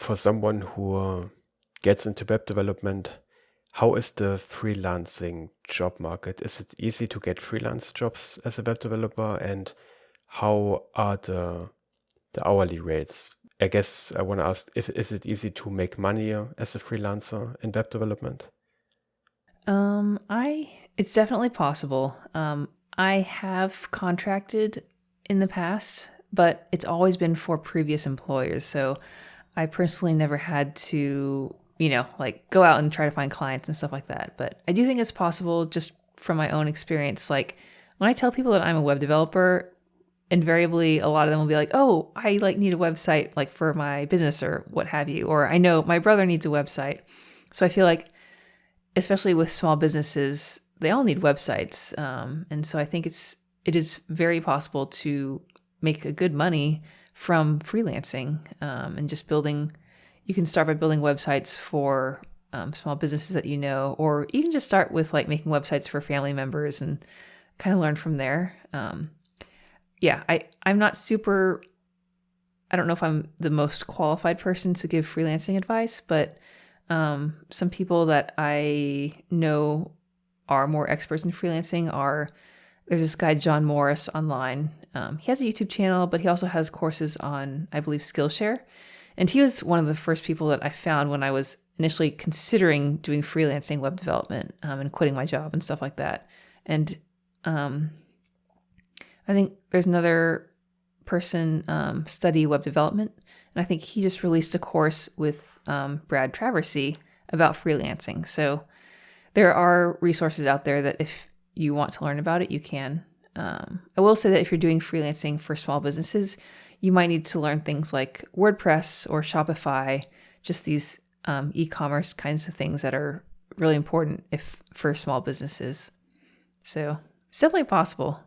for someone who gets into web development, how is the freelancing job market? Is it easy to get freelance jobs as a web developer, and how are the hourly rates? I guess I want to ask, if is it easy to make money as a freelancer in web development? It's definitely possible. I have contracted in the past, but it's always been for previous employers. So I personally never had to, like go out and try to find clients and stuff like that. But I do think it's possible just from my own experience. Like when I tell people that I'm a web developer, invariably a lot of them will be like, "Oh, I like need a website like for my business or what have you," or "I know my brother needs a website." So I feel like especially with small businesses, they all need websites. And so I think it is very possible to make a good money from freelancing and just building. You can start by building websites for small businesses that you know, or even just start with like making websites for family members and kind of learn from there. I'm not super. I don't know if I'm the most qualified person to give freelancing advice, but some people that I know are more experts in freelancing are there's this guy, John Morris, online. He has a YouTube channel, but he also has courses on, I believe, Skillshare. And he was one of the first people that I found when I was initially considering doing freelancing web development and quitting my job and stuff like that. And I think there's another person study web development, and I think he just released a course with Brad Traversy about freelancing. So there are resources out there that if you want to learn about it, you can. I will say that if you're doing freelancing for small businesses, you might need to learn things like WordPress or Shopify, just these e-commerce kinds of things that are really important if for small businesses. So it's definitely possible.